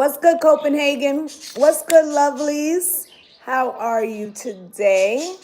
What's good, Copenhagen? What's good, lovelies? How are you today?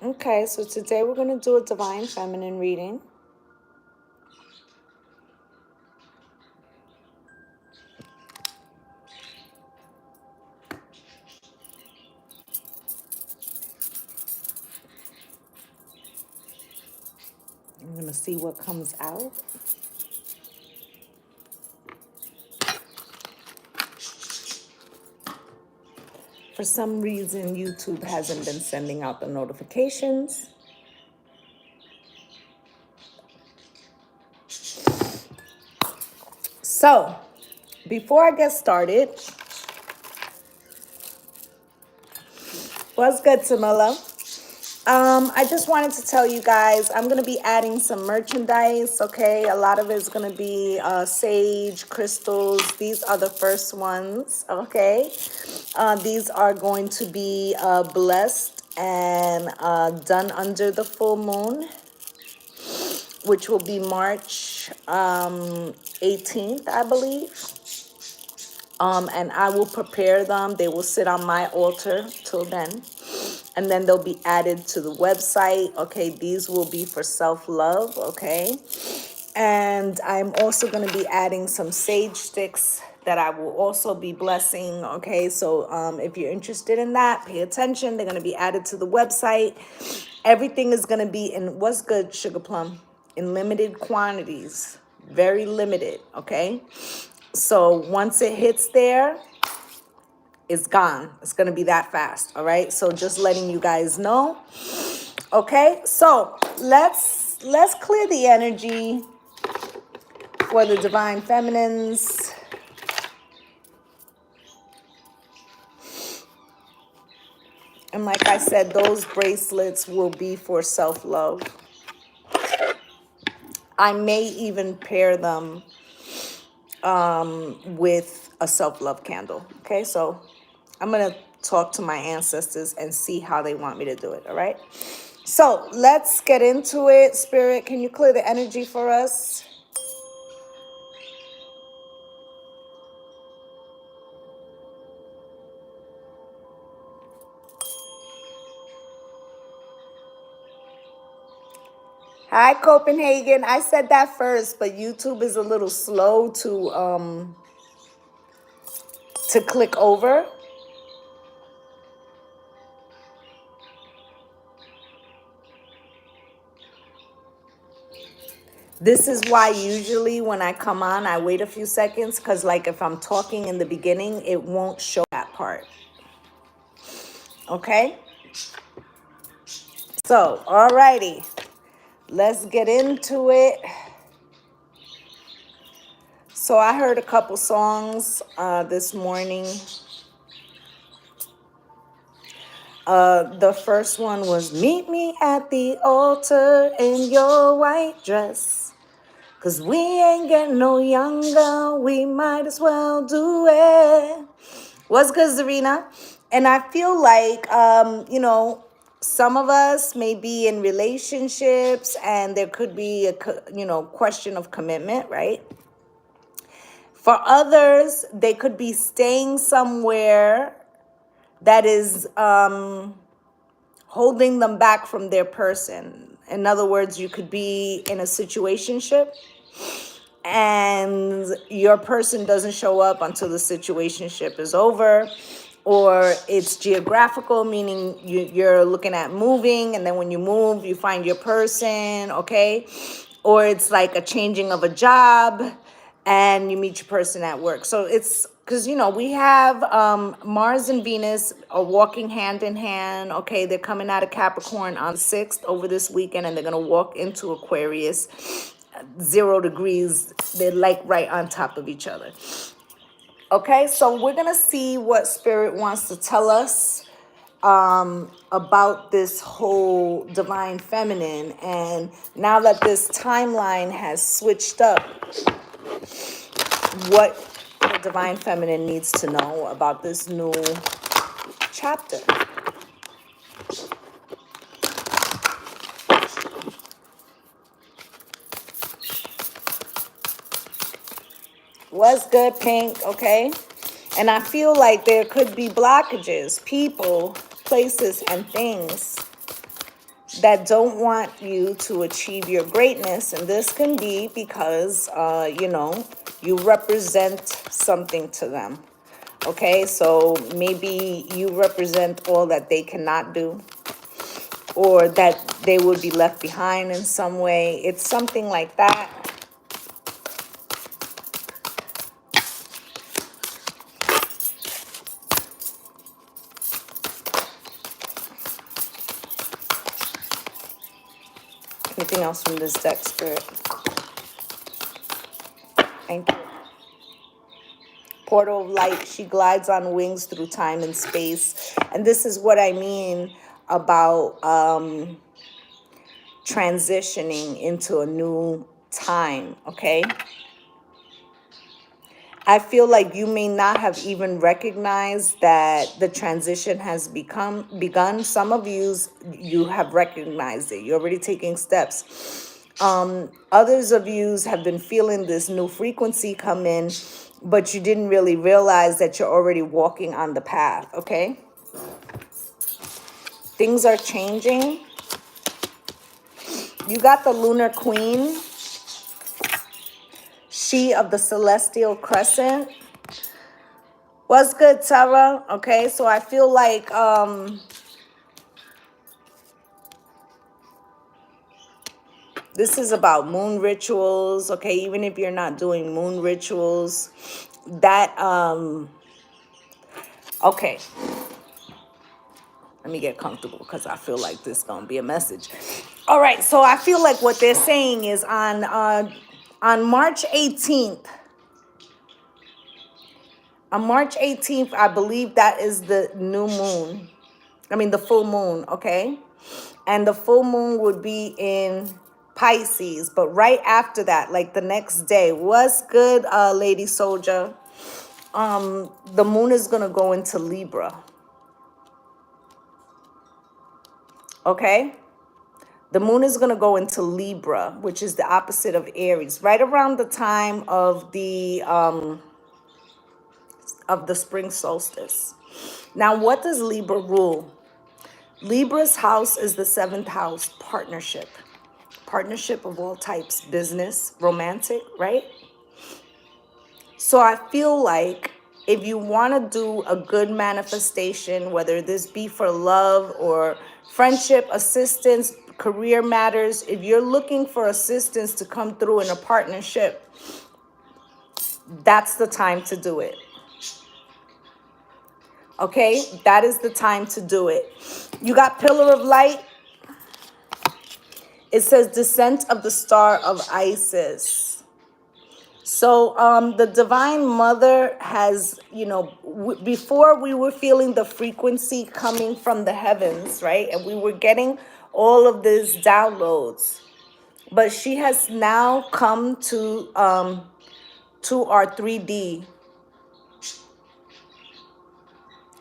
Okay, so today we're going to do a divine feminine reading. I'm going to see what comes out. For some reason, YouTube hasn't been sending out the notifications. So, before I get started, what's good, Tamila? I just wanted to tell you guys, I'm going to be adding some merchandise, okay? A lot of it is going to be sage, crystals. These are the first ones, okay? These are going to be blessed and done under the full moon, which will be March 18th, I believe. And I will prepare them. They will sit on my altar till then. And then they'll be added to the website. Okay, these will be for self-love, okay? And I'm also going to be adding some sage sticks that I will also be blessing, okay? So if you're interested in that, pay attention. They're going to be added to the website. Everything is going to be in, what's good, Sugar Plum? In limited quantities. Very limited, okay? So once it hits there, it's gone. It's going to be that fast. All right. So just letting you guys know. Okay. So let's clear the energy for the divine feminines. And like I said, those bracelets will be for self-love. I may even pair them with a self-love candle. Okay. So I'm going to talk to my ancestors and see how they want me to do it. All right. So let's get into it. Spirit, can you clear the energy for us? Hi, Copenhagen. I said that first, but YouTube is a little slow to click over. This is why usually when I come on, I wait a few seconds because like if I'm talking in the beginning, it won't show that part. Okay? So, alrighty. Let's get into it. So I heard a couple songs this morning. The first one was Meet Me at the Altar in Your White Dress. 'Cause we ain't getting no younger, we might as well do it. What's good, Zarina? And I feel like, you know, some of us may be in relationships and there could be a, you know, question of commitment, right? For others, they could be staying somewhere that is holding them back from their person. In other words, you could be in a situationship and your person doesn't show up until the situationship is over, or it's geographical, meaning you're looking at moving, and then when you move, you find your person, okay? Or it's like a changing of a job, and you meet your person at work. So it's because, you know, we have Mars and Venus are walking hand in hand, okay? They're coming out of Capricorn on the 6th over this weekend, and they're going to walk into Aquarius. 0 degrees, they're like right on top of each other. Okay, so we're gonna see what Spirit wants to tell us about this whole divine feminine. And now that this timeline has switched up, what the divine feminine needs to know about this new chapter. What's good, Pink? Okay. And I feel like there could be blockages, people, places, and things that don't want you to achieve your greatness. And this can be because, you represent something to them. Okay, so maybe you represent all that they cannot do, or that they would be left behind in some way. It's something like that. Anything else from this deck, Spirit? Thank you. Portal of light, she glides on wings through time and space. And this is what I mean about transitioning into a new time, okay? I feel like you may not have even recognized that the transition has begun. Some of you have recognized it. You're already taking steps. Others of you have been feeling this new frequency come in, but you didn't really realize that you're already walking on the path, okay? Things are changing. You got the Lunar Queen, she of the Celestial Crescent. What's good, Tara? Okay, so I feel like this is about moon rituals, okay? Even if you're not doing moon rituals, that okay. Let me get comfortable because I feel like this is gonna be a message. All right, so I feel like what they're saying is on March 18th. On March 18th, I believe that is the new moon. I mean the full moon, okay? And the full moon would be in Pisces, but right after that, like the next day, what's good, Lady Soldier? The moon is gonna go into Libra. Okay? The moon is going to go into Libra, which is the opposite of Aries, right around the time of the spring solstice. Now, what does Libra rule? Libra's house is the seventh house, partnership. Partnership of all types, business, romantic, right? So I feel like if you want to do a good manifestation, whether this be for love or friendship, assistance, career matters, if you're looking for assistance to come through in a partnership, that's the time to do it. Okay, that is the time to do it. You got Pillar of Light. It says Descent of the Star of Isis. So the Divine Mother has, before we were feeling the frequency coming from the heavens, right? And we were getting all of these downloads. But she has now come to our 3D.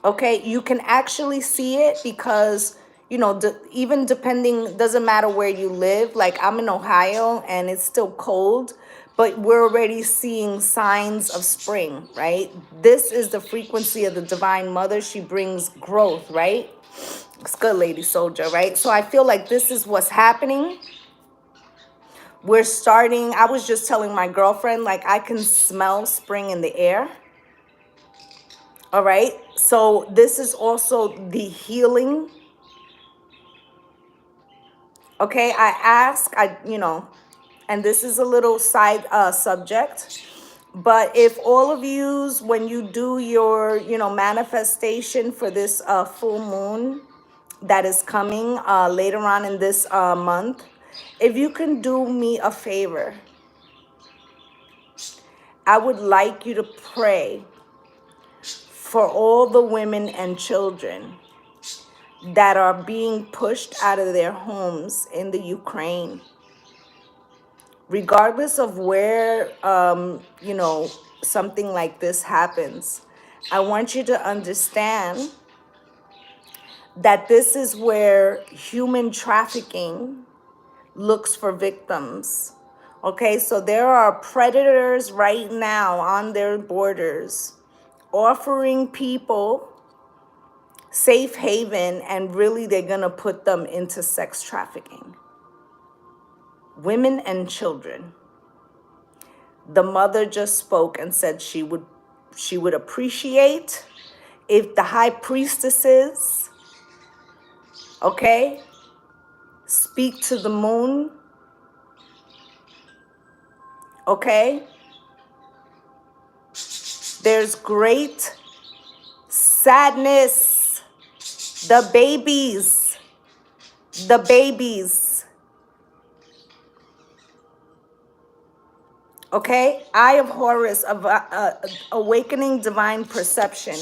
Okay, you can actually see it because, even depending, doesn't matter where you live. Like I'm in Ohio and it's still cold, but we're already seeing signs of spring, right? This is the frequency of the Divine Mother. She brings growth, right? It's good, Lady Soldier, right? So I feel like this is what's happening. We're starting, I was just telling my girlfriend, like I can smell spring in the air. All right, so this is also the healing. Okay, and this is a little side subject, but if all of yous, when you do your, manifestation for this full moon that is coming later on in this month, if you can do me a favor, I would like you to pray for all the women and children that are being pushed out of their homes in the Ukraine, regardless of where, something like this happens. I want you to understand that this is where human trafficking looks for victims. Okay, so there are predators right now on their borders offering people safe haven, and really they're gonna put them into sex trafficking. Women and children. The mother just spoke and said she would appreciate if the high priestesses, okay, speak to the moon, okay? There's great sadness. The babies, okay? Eye of Horus, of awakening divine perception.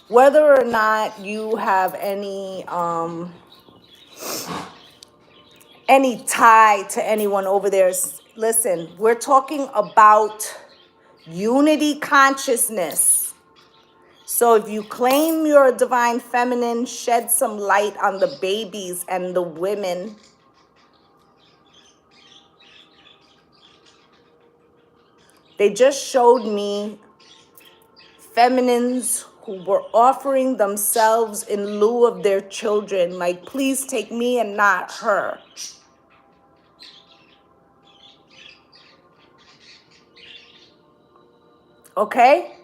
Whether or not you have any tie to anyone over there, listen, we're talking about unity consciousness. So if you claim you're a divine feminine, shed some light on the babies and the women. They just showed me feminines who were offering themselves in lieu of their children. Like, please take me and not her. Okay?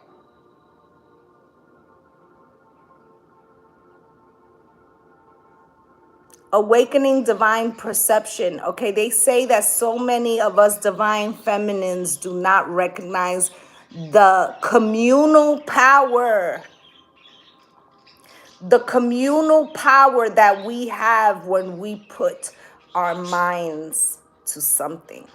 Awakening divine perception. Okay, they say that so many of us divine feminines do not recognize the communal power. The communal power that we have when we put our minds to something.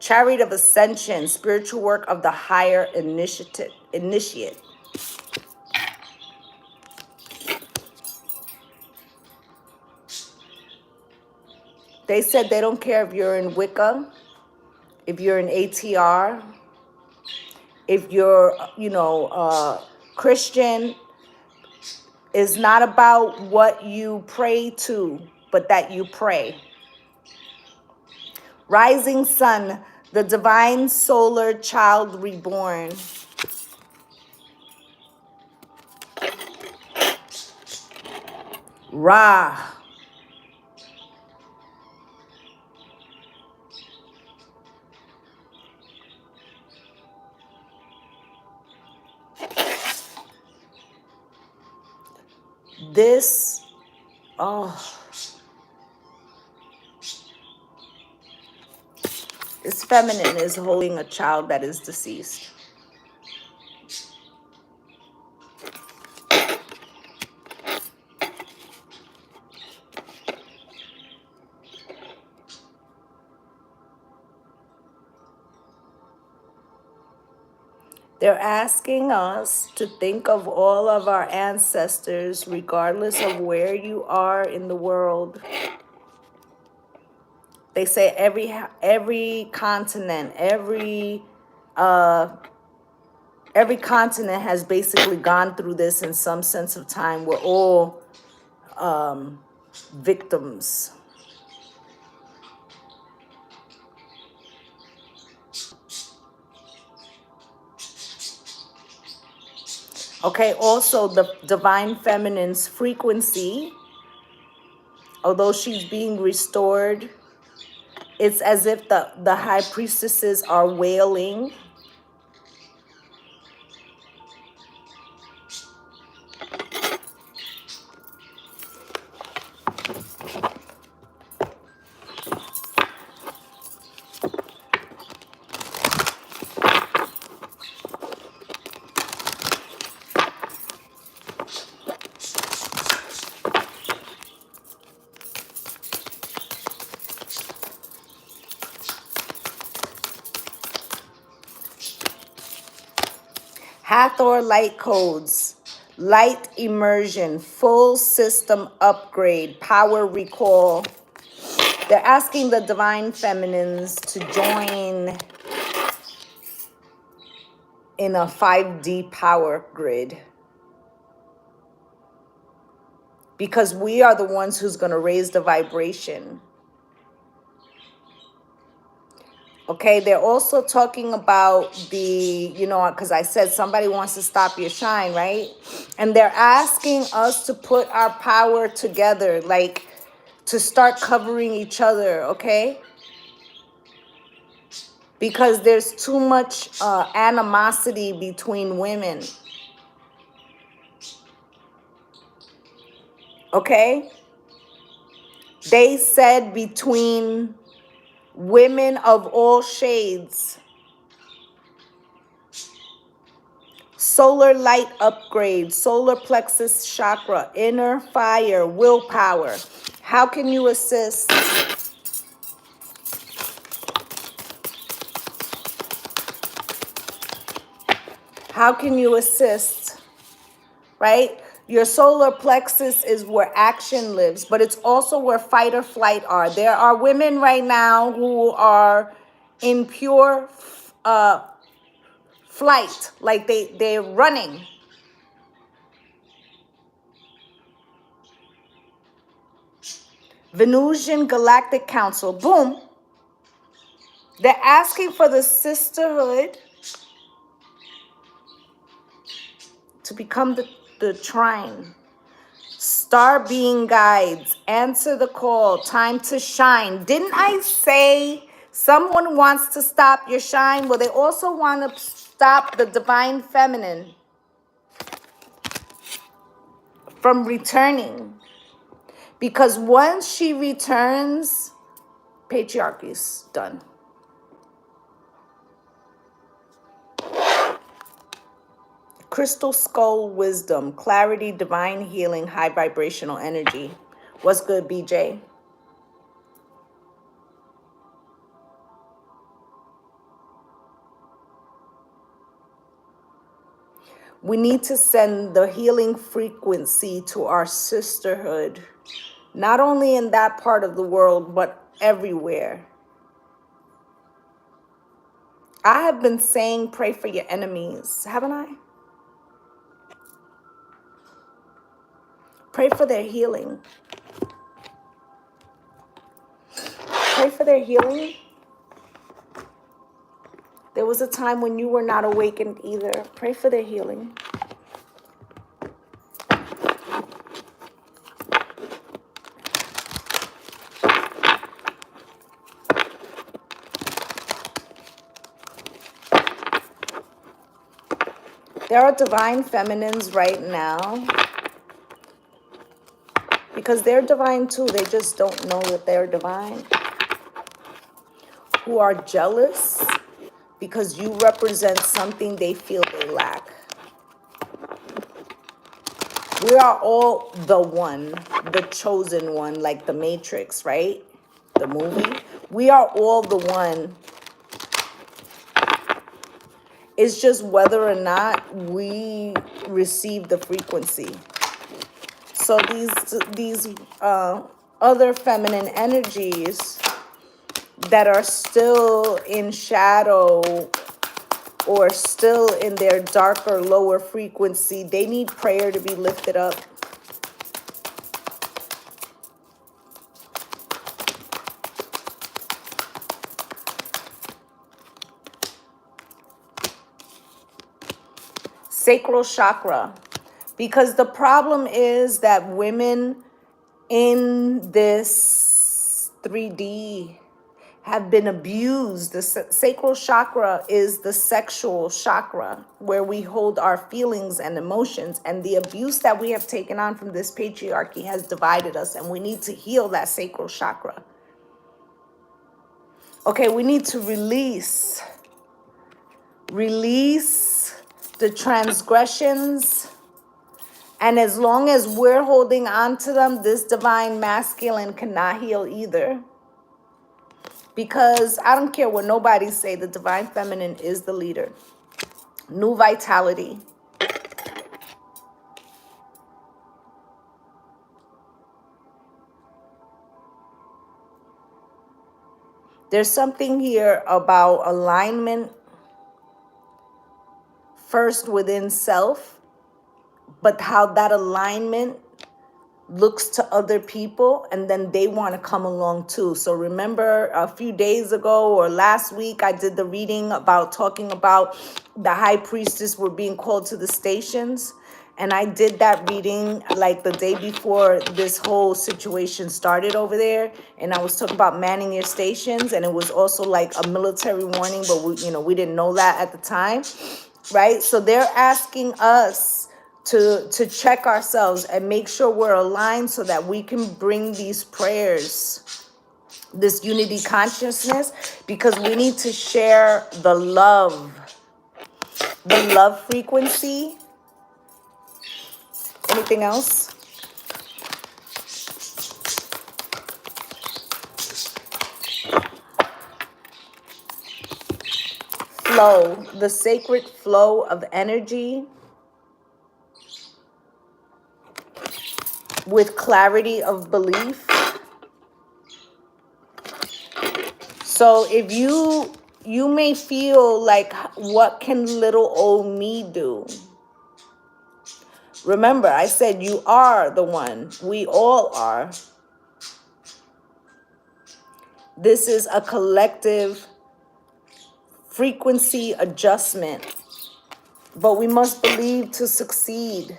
Chariot of Ascension, spiritual work of the higher initiate. They said they don't care if you're in Wicca, if you're in ATR, if you're, Christian. It's not about what you pray to, but that you pray. Rising sun, the divine solar child reborn. Ra. This, this feminine is holding a child that is deceased. They're asking us to think of all of our ancestors, regardless of where you are in the world. They say every continent, every continent has basically gone through this in some sense of time. We're all victims. Okay, also the divine feminine's frequency, although she's being restored, it's as if the high priestesses are wailing. Hathor light codes, light immersion, full system upgrade, power recall. They're asking the divine feminines to join in a 5D power grid, because we are the ones who's going to raise the vibration. Okay, they're also talking about the, because I said somebody wants to stop your shine, right? And they're asking us to put our power together, like to start covering each other, okay? Because there's too much animosity between women, okay? They said between women of all shades. Solar light upgrade, solar plexus chakra, inner fire, willpower. How can you assist? How can you assist? Right? Your solar plexus is where action lives, but it's also where fight or flight are. There are women right now who are in pure flight, like they're running. Venusian Galactic Council, boom. They're asking for the sisterhood to become the trine. Star being guides, answer the call, time to shine. Didn't I say someone wants to stop your shine? Well, they also want to stop the divine feminine from returning. Because once she returns, patriarchy's done. Crystal skull wisdom, clarity, divine healing, high vibrational energy. What's good, BJ? We need to send the healing frequency to our sisterhood, not only in that part of the world, but everywhere. I have been saying pray for your enemies, haven't I? Pray for their healing. Pray for their healing. There was a time when you were not awakened either. Pray for their healing. There are divine feminines right now, because they're divine too. They just don't know that they're divine. Who are jealous because you represent something they feel they lack. We are all the one, the chosen one, like the Matrix, right? The movie. We are all the one. It's just whether or not we receive the frequency. So these other feminine energies that are still in shadow or still in their darker, lower frequency, they need prayer to be lifted up. Sacral chakra. Because the problem is that women in this 3D have been abused. The sacral chakra is the sexual chakra where we hold our feelings and emotions. And the abuse that we have taken on from this patriarchy has divided us. And we need to heal that sacral chakra. Okay, we need to release the transgressions. And as long as we're holding on to them, this divine masculine cannot heal either. Because I don't care what nobody say, the divine feminine is the leader. New vitality. There's something here about alignment first within self, but how that alignment looks to other people and then they want to come along too. So remember a few days ago or last week, I did the reading about talking about the high priestess were being called to the stations. And I did that reading like the day before this whole situation started over there. And I was talking about manning your stations. And it was also like a military warning, but we didn't know that at the time, right? So they're asking us to check ourselves and make sure we're aligned so that we can bring these prayers, this unity consciousness, because we need to share the love frequency. Anything else? Flow, the sacred flow of energy with clarity of belief. So if you may feel like, what can little old me do? Remember, I said you are the one. We all are. This is a collective frequency adjustment, but we must believe to succeed.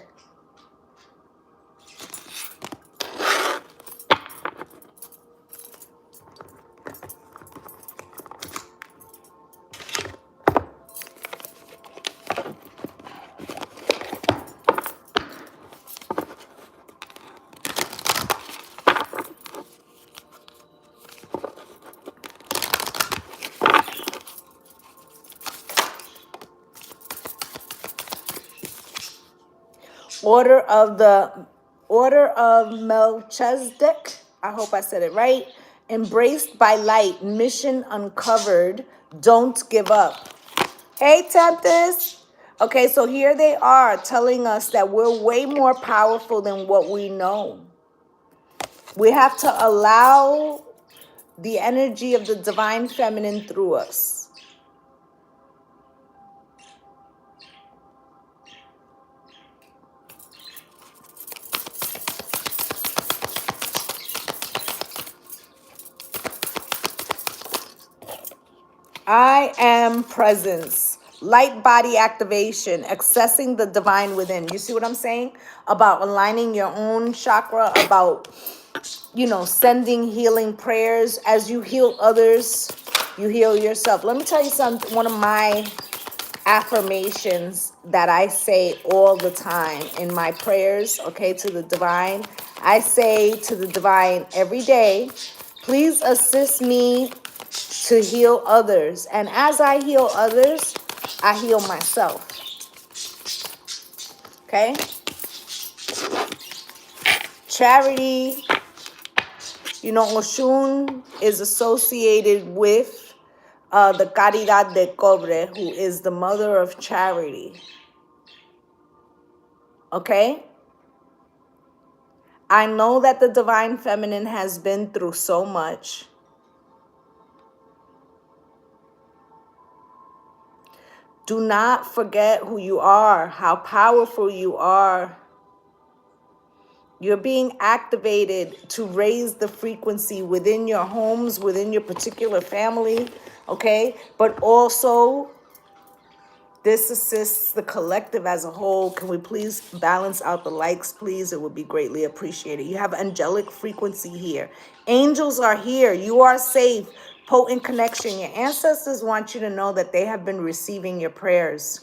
Order of Melchizedek. I hope I said it right. Embraced by light, mission uncovered. Don't give up. Hey, Tempest. Okay, so here they are telling us that we're way more powerful than what we know. We have to allow the energy of the divine feminine through us. I am presence, light body activation, accessing the divine within. You see what I'm saying? About aligning your own chakra, about, sending healing prayers. As you heal others, you heal yourself. Let me tell you something. One of my affirmations that I say all the time in my prayers, okay, to the divine. I say to the divine every day, please assist me to heal others. And as I heal others, I heal myself. Okay? Charity, Oshun is associated with the Caridad de Cobre, who is the mother of charity. Okay? I know that the divine feminine has been through so much. Do not forget who you are, how powerful you are. You're being activated to raise the frequency within your homes, within your particular family, okay? But also, this assists the collective as a whole. Can we please balance out the likes, please? It would be greatly appreciated. You have angelic frequency here. Angels are here. You are safe. Potent connection. Your ancestors want you to know that they have been receiving your prayers.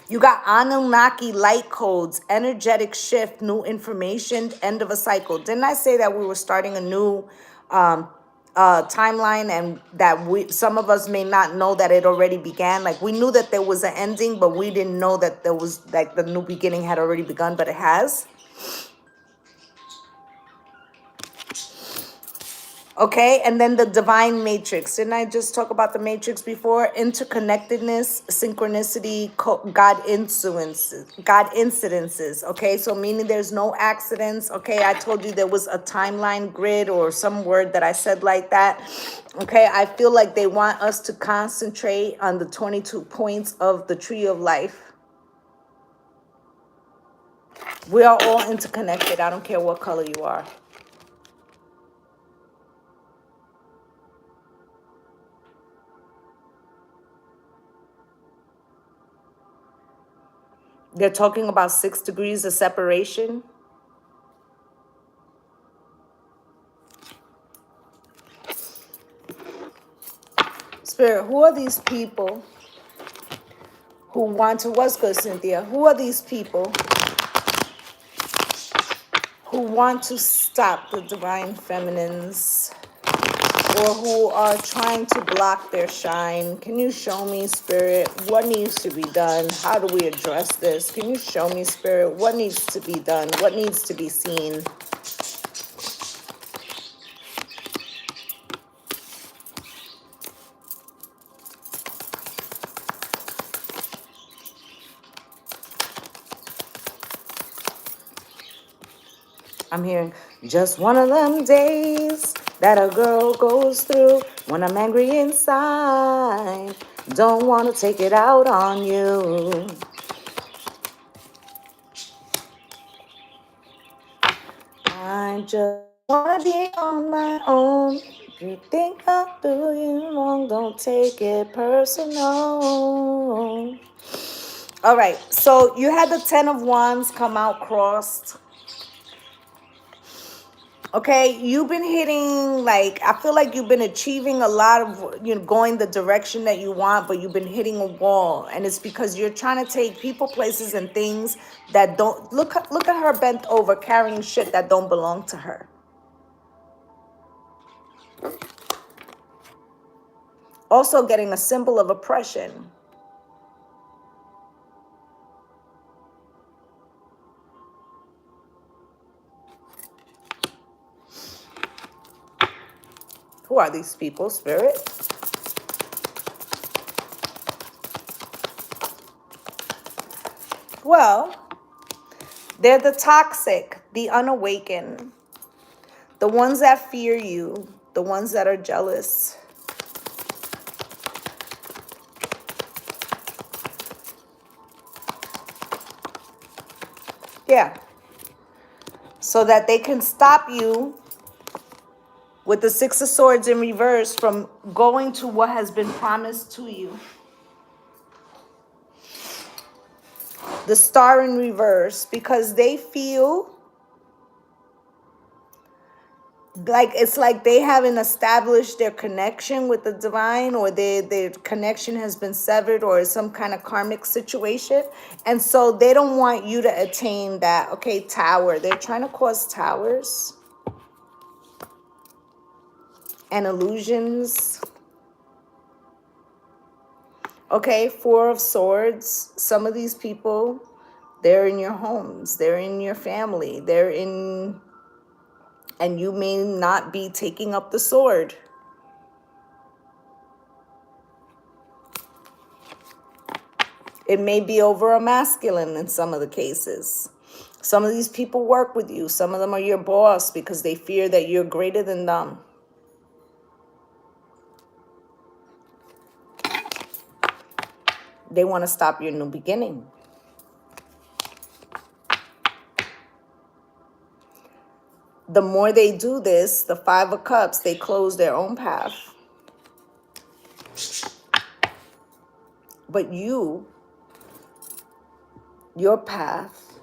You got Anunnaki light codes, energetic shift, new information, end of a cycle. Didn't I say that we were starting a new timeline, and that some of us may not know that it already began? Like, we knew that there was an ending, but we didn't know that there was, like, the new beginning had already begun, but it has. Okay, and then the divine matrix. Didn't I just talk about the matrix before? Interconnectedness, synchronicity, God influences, God incidences. Okay, so meaning there's no accidents. Okay, I told you there was a timeline grid or some word that I said like that. Okay, I feel like they want us to concentrate on the 22 points of the tree of life. We are all interconnected. I don't care what color you are. They're talking about 6 degrees of separation. Spirit, who are these people who want to, what's good, Cynthia? Who are these people who want to stop the divine feminines or who are trying to block their shine? Can you show me, Spirit, what needs to be done? How do we address this? Can you show me, Spirit, what needs to be done? What needs to be seen? I'm hearing just one of them days that a girl goes through when I'm angry inside. Don't want to take it out on you. I just want to be on my own. If you think I do you wrong, don't take it personal. All right, so you had the 10 of Wands come out crossed. Okay, you've been hitting, like, I feel like you've been achieving a lot of, going the direction that you want, but you've been hitting a wall. And it's because you're trying to take people, places, and things that don't, look at her bent over, carrying shit that don't belong to her. Also getting a symbol of oppression. Who are these people, Spirit? Well, they're the toxic, the unawakened, the ones that fear you, the ones that are jealous. Yeah. So that they can stop you with the 6 of Swords in reverse from going to what has been promised to you. The Star in reverse, because they feel like it's like they haven't established their connection with the divine, or their connection has been severed, or some kind of karmic situation. And so they don't want you to attain that. Okay, tower. They're trying to cause towers and illusions. Okay, 4 of Swords. Some of these people, they're in your homes, they're in your family, they're in, and you may not be taking up the sword. It may be over a masculine in some of the cases. Some of these people work with you. Some of them are your boss because they fear that you're greater than them. They want to stop your new beginning. The more they do this, the 5 of Cups, they close their own path. But your path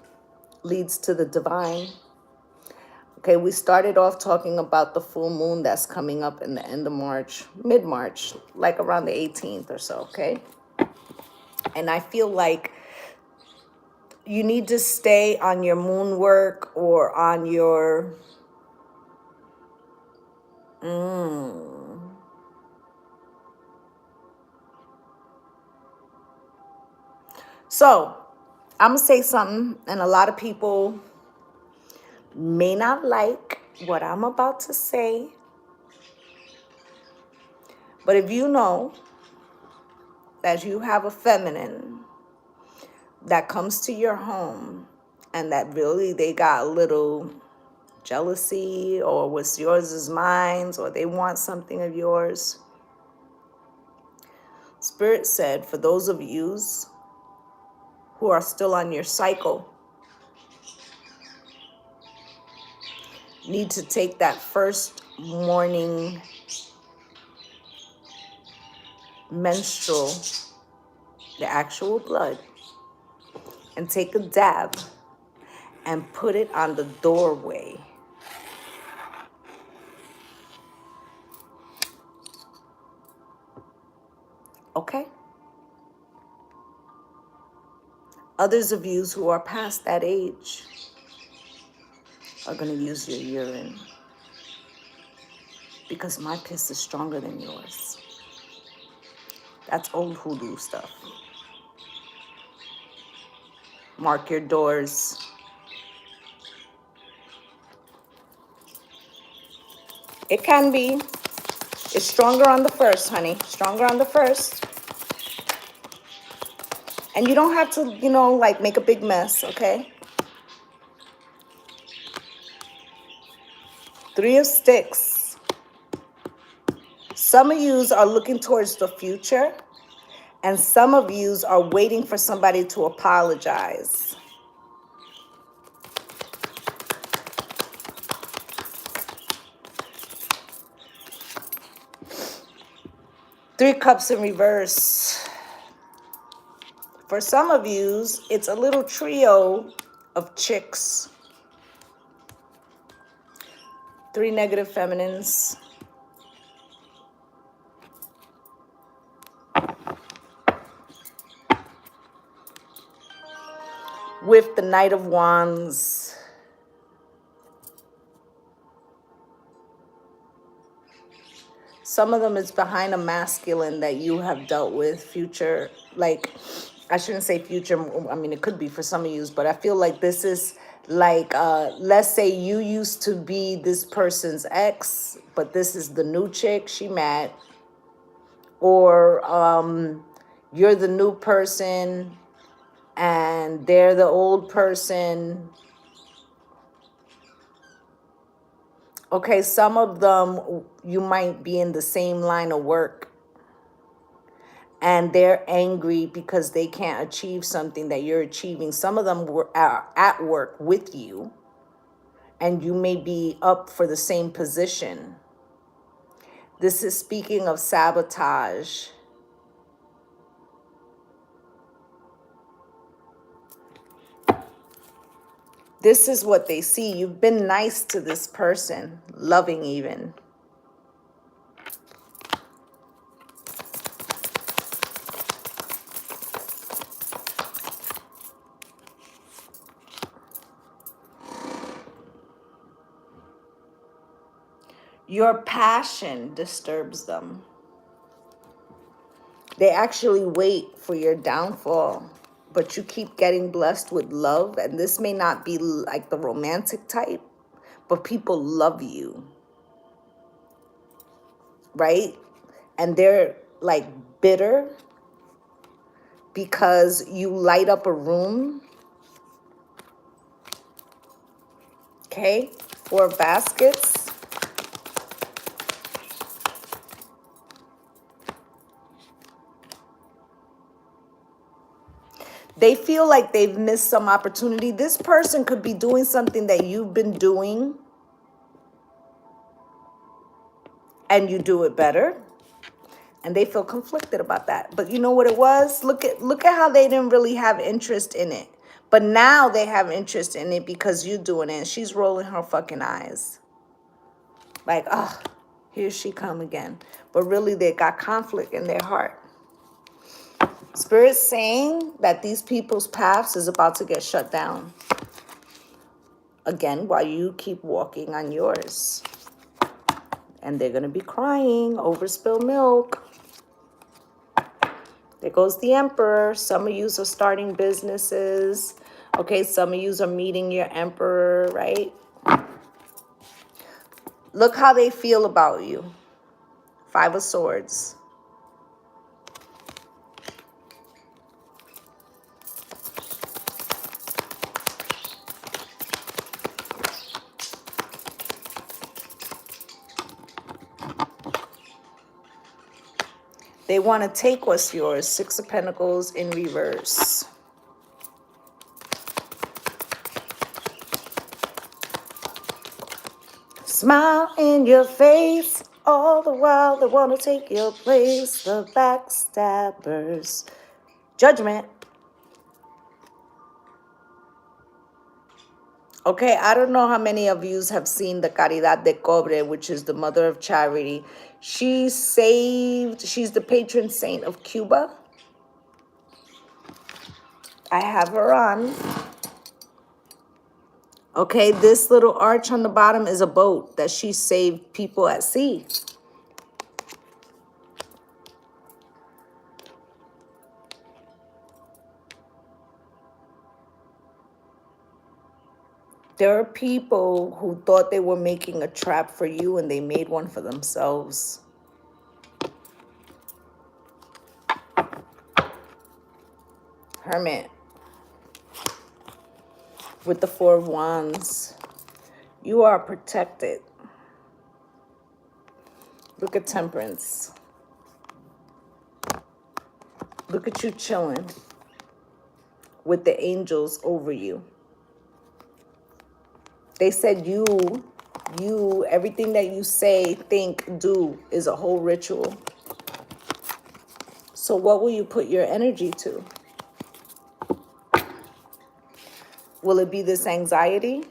leads to the divine. Okay, we started off talking about the full moon that's coming up in the end of March, mid-March, like around the 18th or so, okay? And I feel like you need to stay on your moon work or on your... So, I'm going to say something, and a lot of people may not like what I'm about to say, But if you know that you have a feminine that comes to your home and that really they got a little jealousy, or what's yours is mine, or they want something of yours, Spirit said, for those of yous who are still on your cycle, need to take that first morning menstrual, the actual blood, and take a dab and put it on the doorway. Okay? Others of you who are past that age are going to use your urine, because my piss is stronger than yours. That's old hoodoo stuff. Mark your doors. It can be. It's stronger on the first, honey. Stronger on the first. And you don't have to, like make a big mess, okay? 3 of Sticks. Some of yous are looking towards the future, and some of yous are waiting for somebody to apologize. Three Cups in reverse. For some of yous, it's a little trio of chicks. 3 negative feminines. With the Knight of Wands. Some of them is behind a masculine that you have dealt with, future, like, I shouldn't say future, I mean, it could be for some of you, but I feel like this is like, let's say you used to be this person's ex, but this is the new chick, she mad. Or you're the new person and they're the old person. Okay, some of them, you might be in the same line of work and they're angry because they can't achieve something that you're achieving. Some of them were at work with you and you may be up for the same position. This is speaking of sabotage. This is what they see. You've been nice to this person, loving even. Your passion disturbs them. They actually wait for your downfall, but you keep getting blessed with love. And this may not be like the romantic type, but people love you, right? And they're like bitter because you light up a room. Okay, 4 baskets. They feel like they've missed some opportunity. This person could be doing something that you've been doing and you do it better. And they feel conflicted about that. But you know what it was? Look at how they didn't really have interest in it. But now they have interest in it because you're doing it. And she's rolling her fucking eyes. Like, oh, here she come again. But really they got conflict in their heart. Spirit's saying that these people's paths is about to get shut down. Again, while you keep walking on yours. And they're going to be crying over spilled milk. There goes the Emperor. Some of you are starting businesses. Okay, some of you are meeting your Emperor, right? Look how they feel about you. Five of Swords. They want to take what's yours. Six of Pentacles in reverse. Smile in your face. All the while they want to take your place. The backstabbers. Judgment. Okay, I don't know how many of you have seen the Caridad de Cobre, which is the mother of charity. She's the patron saint of Cuba. I have her on. Okay, this little arch on the bottom is a boat that she saved people at sea. There are people who thought they were making a trap for you and they made one for themselves. Hermit. With the Four of Wands. You are protected. Look at Temperance. Look at you chilling with the angels over you. They said you, everything that you say, think, do is a whole ritual. So what will you put your energy to? Will it be this anxiety?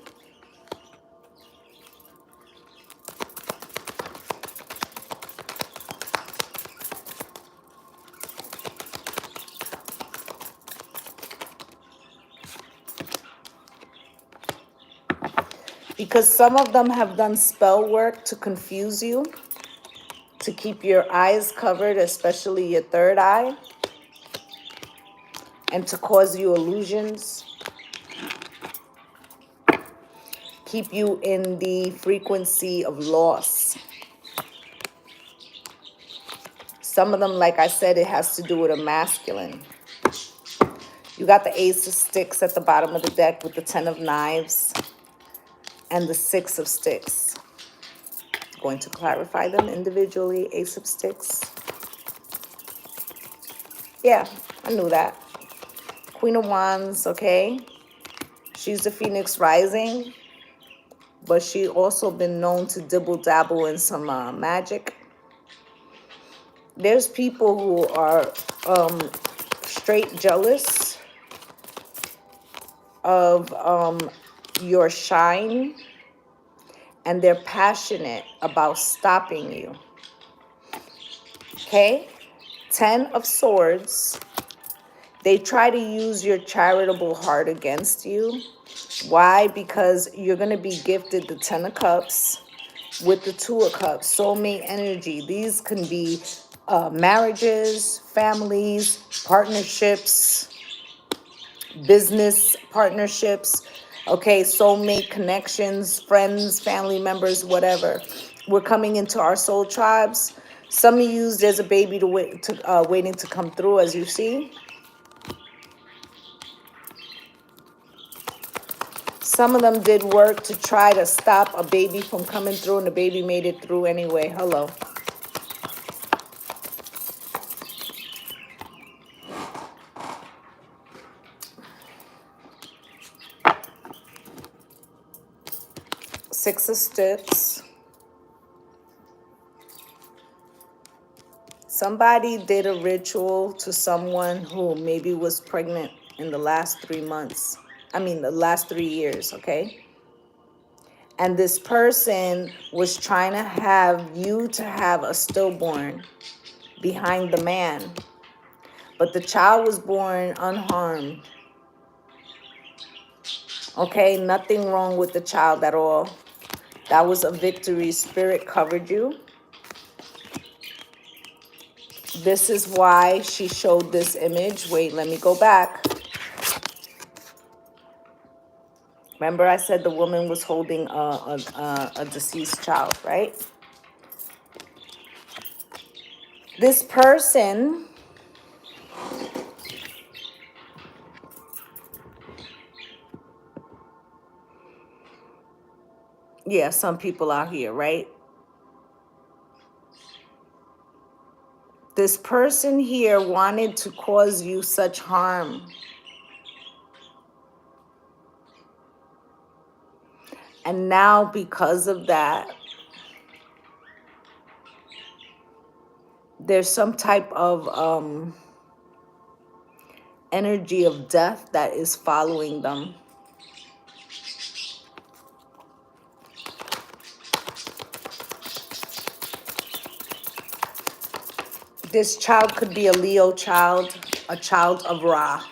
Because some of them have done spell work to confuse you, to keep your eyes covered, especially your third eye, and to cause you illusions. Keep you in the frequency of loss. Some of them, like I said, it has to do with a masculine. You got the Ace of Sticks at the bottom of the deck with the Ten of Knives and the Six of Sticks. Going to clarify them individually. Ace of Sticks. Yeah, I knew that. Queen of Wands, okay. She's the Phoenix Rising, but she also been known to dibble-dabble in some magic. There's people who are straight jealous of your shine, and they're passionate about stopping you. Okay? 10 of Swords. They try to use your charitable heart against you. Why? Because you're going to be gifted the 10 of Cups with the 2 of Cups. Soulmate energy. These can be marriages, families, partnerships, business partnerships. Okay, soulmate connections, friends, family members, whatever. We're coming into our soul tribes. Some of you, there's a baby waiting to come through, as you see. Some of them did work to try to stop a baby from coming through, and the baby made it through anyway. Hello. Six of Sticks. Somebody did a ritual to someone who maybe was pregnant in the last 3 months. The last 3 years, okay? And this person was trying to have you to have a stillborn behind the man. But the child was born unharmed. Okay, nothing wrong with the child at all. That was a victory. Spirit covered you. This is why she showed this image. Wait, let me go back. Remember I said the woman was holding a deceased child, right? This person, yeah, some people out here, right? This person here wanted to cause you such harm. And now because of that, there's some type of energy of death that is following them. This child could be a Leo child, a child of Ra.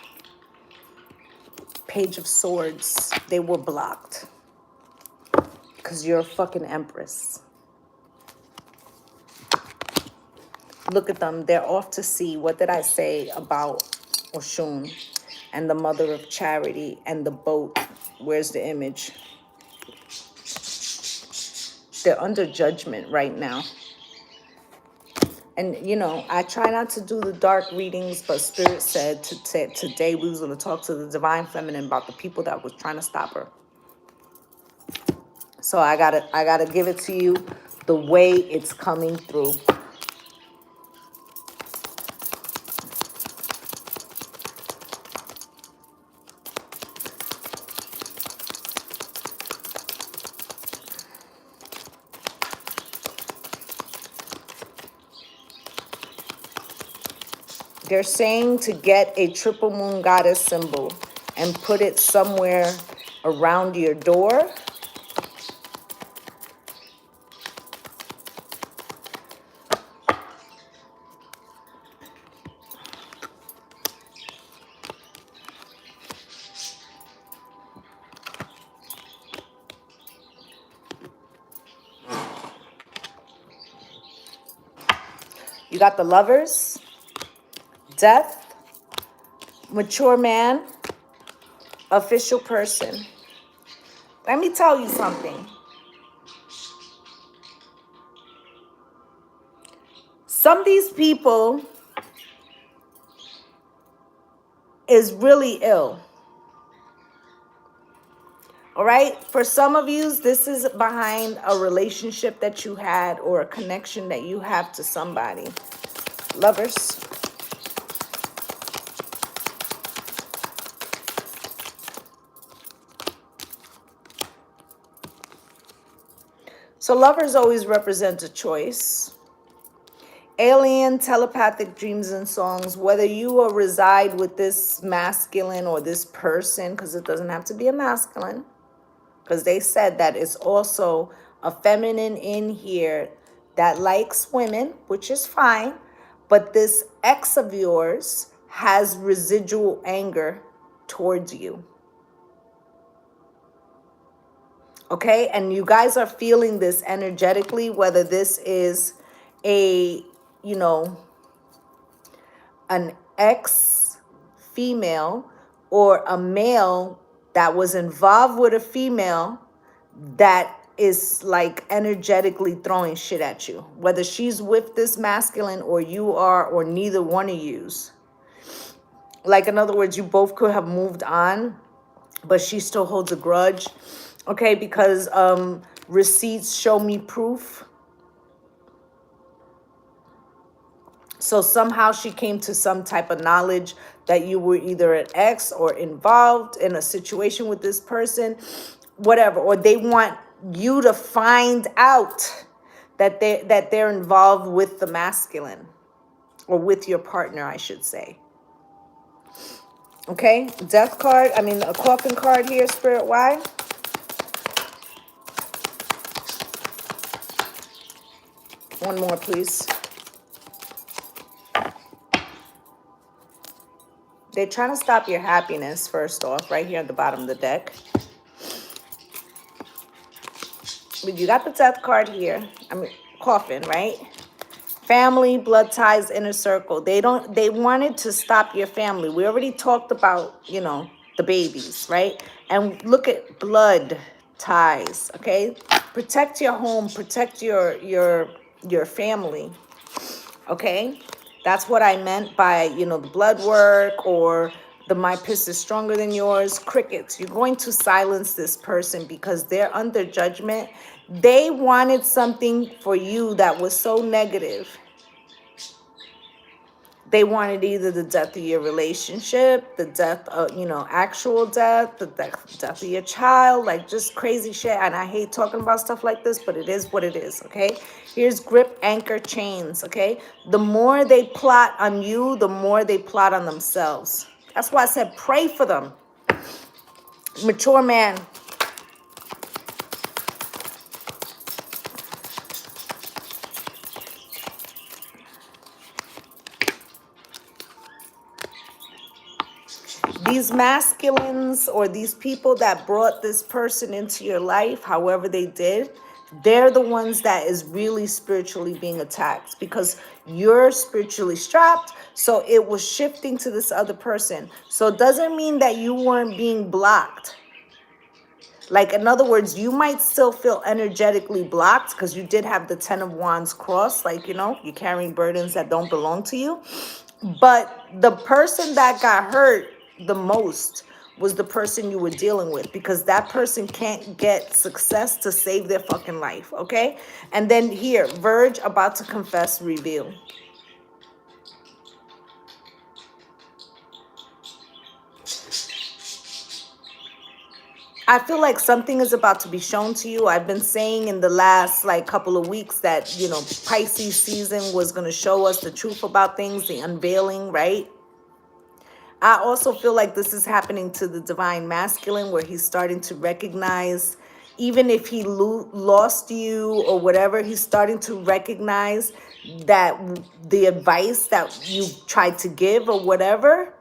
Page of Swords. They were blocked. Because you're a fucking Empress. Look at them. They're off to sea. What did I say about Oshun and the Mother of Charity and the boat? Where's the image? They're under judgment right now. And, you know, I try not to do the dark readings, but Spirit said today we was going to talk to the Divine Feminine about the people that was trying to stop her. So I gotta give it to you the way it's coming through. They're saying to get a triple moon goddess symbol and put it somewhere around your door. You got the Lovers, Death, Mature Man, Official Person. Let me tell you something. Some of these people is really ill. All right? For some of you, this is behind a relationship that you had or a connection that you have to somebody. Lovers. So lovers always represent a choice. Alien, telepathic dreams and songs, whether you reside with this masculine or this person, because it doesn't have to be a masculine, because they said that it's also a feminine in here that likes women, which is fine, but this ex of yours has residual anger towards you. Okay, and you guys are feeling this energetically, whether this is a, you know, an ex-female or a male that was involved with a female that is like energetically throwing shit at you. Whether she's with this masculine or you are, or neither one of yous. Like, in other words, you both could have moved on, but she still holds a grudge. Okay, because receipts show me proof. So somehow she came to some type of knowledge that you were either an ex or involved in a situation with this person, whatever. Or they want you to find out that they're involved with the masculine, or with your partner, I should say. Okay, death card, I mean a coffin card here, Spirit, why? One more, please. They're trying to stop your happiness, first off, right here at the bottom of the deck. But you got the death card here. I mean, coffin, right? Family, blood ties, inner circle. They wanted to stop your family. We already talked about, you know, the babies, right? And look at blood ties, okay? Protect your home, protect your family. Okay, that's what I meant by, you know, the blood work or the my piss is stronger than yours. Crickets. You're going to silence this person because they're under judgment. They wanted something for you that was so negative. They wanted either the death of your relationship, the death of, you know, actual death, the death of your child, like just crazy shit. And I hate talking about stuff like this, but it is what it is, okay? Here's grip, anchor, chains, okay? The more they plot on you, the more they plot on themselves. That's why I said pray for them. Mature man. These masculines or these people that brought this person into your life, however they did, they're the ones that is really spiritually being attacked because you're spiritually strapped. So it was shifting to this other person. So it doesn't mean that you weren't being blocked. Like, in other words, you might still feel energetically blocked because you did have the 10 of Wands cross. Like, you know, you're carrying burdens that don't belong to you. But the person that got hurt the most was the person you were dealing with, because that person can't get success to save their fucking life, okay? And then here, Verge, about to confess, reveal. I feel like something is about to be shown to you. I've been saying in the last like couple of weeks that, you know, Pisces season was going to show us the truth about things, the unveiling, right? I also feel like this is happening to the divine masculine, where he's starting to recognize, even if he lost you or whatever, he's starting to recognize that the advice that you tried to give or whatever,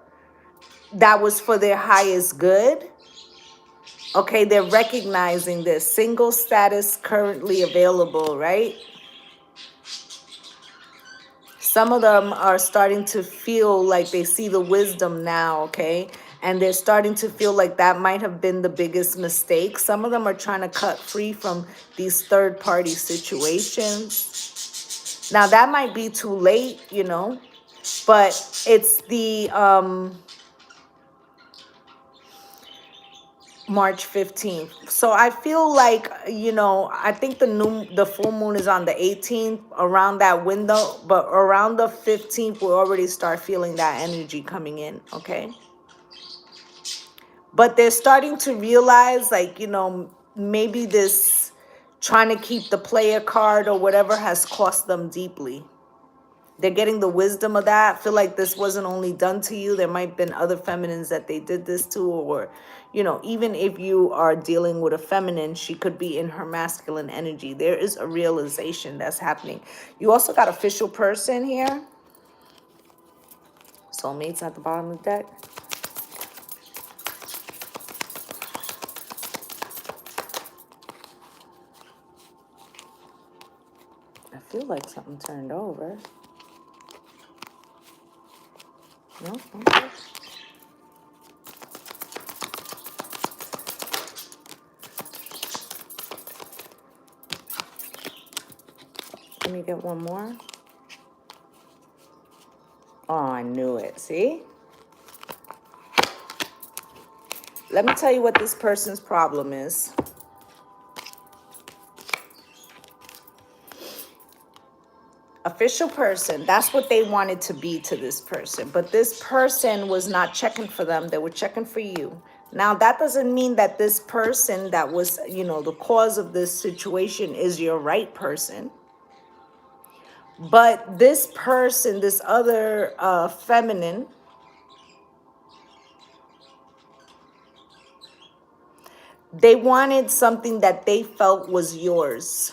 that was for their highest good. Okay, they're recognizing this. Single status currently available, right? Some of them are starting to feel like they see the wisdom now, okay? And they're starting to feel like that might have been the biggest mistake. Some of them are trying to cut free from these third-party situations. Now, that might be too late, you know, but it's the March 15th. So I feel like, you know, I think the full moon is on the 18th, around that window, but around the 15th we'll already start feeling that energy coming in, okay? But they're starting to realize, like, you know, maybe this trying to keep the player card or whatever has cost them deeply. They're getting the wisdom of that. I feel like this wasn't only done to you. There might have been other feminines that they did this to, or, you know, even if you are dealing with a feminine, she could be in her masculine energy. There is a realization that's happening. You also got official person here. Soulmates at the bottom of the deck. I feel like something turned over. No? Okay. Let me get one more. Oh, I knew it. See? Let me tell you what this person's problem is. Official person, that's what they wanted to be to this person. But this person was not checking for them. They were checking for you. Now, that doesn't mean that this person that was, you know, the cause of this situation is your right person. But this person, this other feminine, they wanted something that they felt was yours.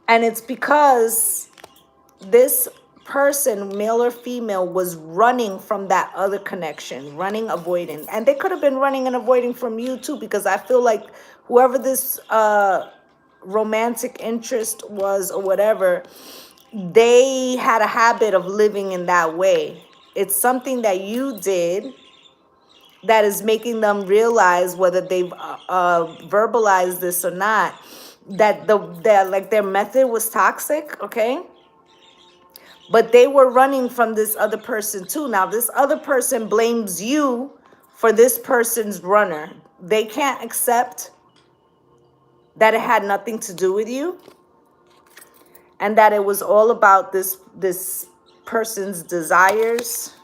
And it's because this person, male or female, was running from that other connection, running, avoiding. And they could have been running and avoiding from you too, because I feel like whoever this romantic interest was or whatever, they had a habit of living in that way. It's something that you did that is making them realize, whether they've verbalized this or not, that their method was toxic, okay? But they were running from this other person too. Now, this other person blames you for this person's runner. They can't accept that it had nothing to do with you and that it was all about this person's desires,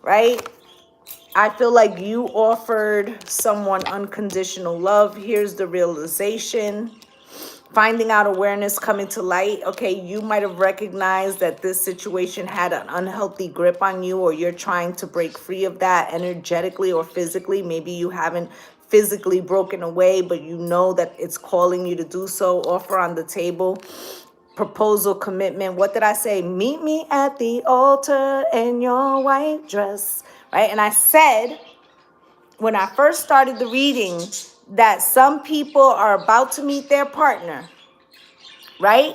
right? I feel like you offered someone unconditional love. Here's the realization. Finding out awareness coming to light. Okay, you might have recognized that this situation had an unhealthy grip on you, or you're trying to break free of that energetically or physically. Maybe you haven't physically broken away, but you know that it's calling you to do so. Offer on the table. Proposal, commitment. What did I say? Meet me at the altar in your white dress, right? And I said, when I first started the reading, that some people are about to meet their partner, right?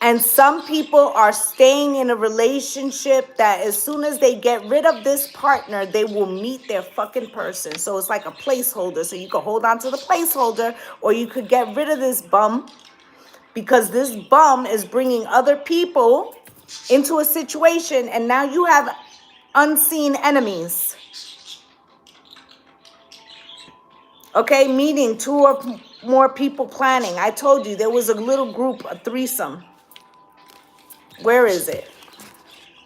And some people are staying in a relationship that as soon as they get rid of this partner, they will meet their fucking person. So it's like a placeholder. So you could hold on to the placeholder, or you could get rid of this bum, because this bum is bringing other people into a situation, and now you have unseen enemies. Okay, meeting two or more people planning. I told you there was a little group, a threesome. Where is it?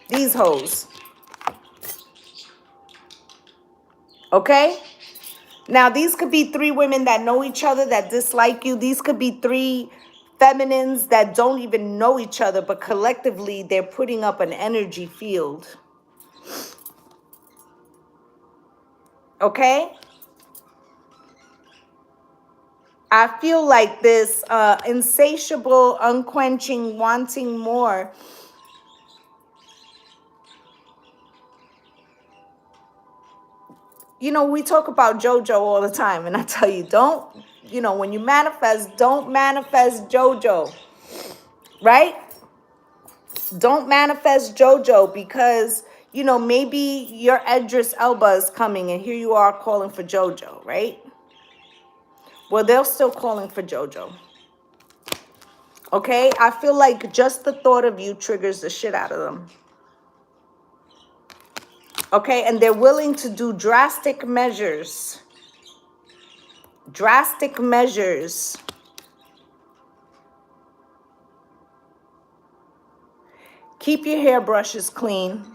These hoes. Okay? Now, these could be three women that know each other, that dislike you. These could be three feminines that don't even know each other, but collectively they're putting up an energy field. Okay? I feel like this insatiable, unquenching, wanting more. You know, we talk about JoJo all the time, and I tell you, when you manifest, don't manifest JoJo, right? Don't manifest JoJo because, maybe your Idris Elba is coming, and here you are calling for JoJo, right? Well, they're still calling for JoJo. Okay? I feel like just the thought of you triggers the shit out of them. Okay? And they're willing to do drastic measures. Drastic measures. Keep your hairbrushes clean,